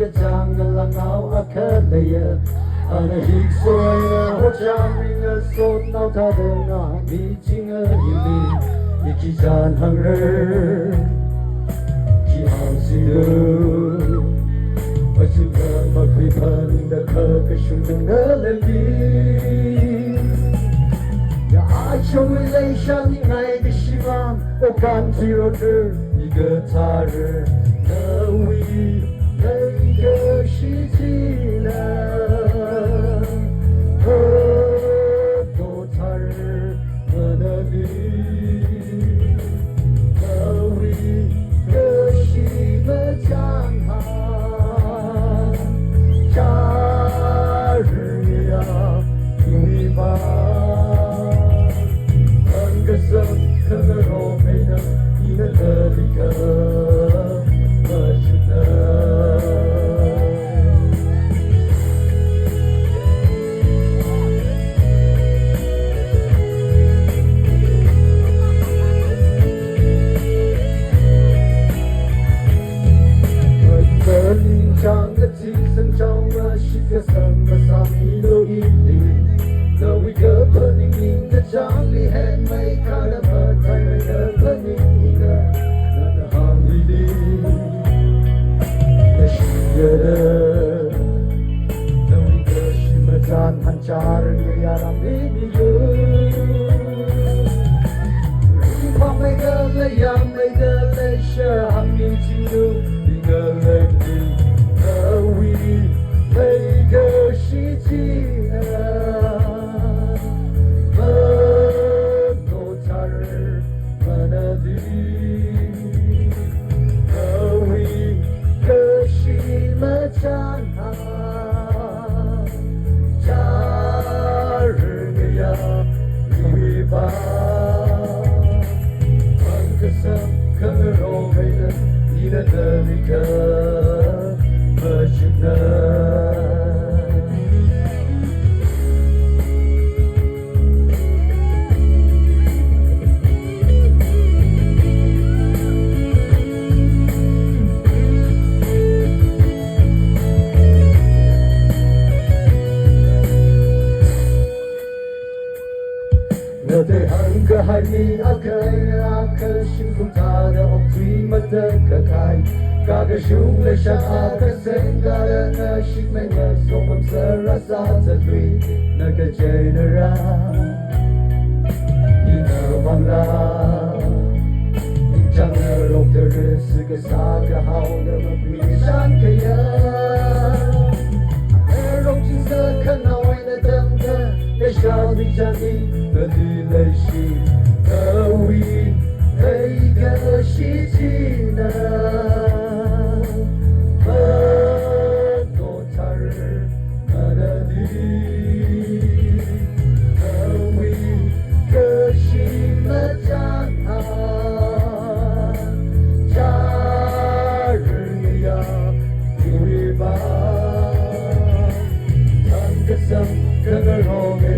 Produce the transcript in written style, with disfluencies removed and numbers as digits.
的长个浪闹阿克的呀，阿那一说呀，我讲明了说闹他的那你今儿一起站行人，去好心的，我是个马会喷的可个兄弟的人的。爱成为泪下你爱的希望，我感只有这一个他人，能为每一个世纪呢？多他人我的你，能为个西门江畔，假日呀，因为吧。可能我没能你的离开，我只能。我的理想的精神找了是个什么上你都一定。有一个本领的张力，还没看到我太美的本领的，那行里的那是有的，有一个什么站喊家人也要让你迷路，你怕美的泪呀，美的泪是还没进入你的泪里，为每一个世纪的。江岸，假日呀，你吧，换个身，可能我没能你的离开，我只能。我对很可爱你阿克阿克幸福他的哦最么的可爱，嘎个兄弟像阿克森嘎的那心美的说我们是拉萨的对那个杰的人，你能忘了？你长得肉的人是个啥个好的嘛不像个人，而用金色看到为了等的那小的家庭。的泪水，为每一个世纪呢，很多他人的你，为个心的江岸，假日呀，因为吧，唱个声，可能我们。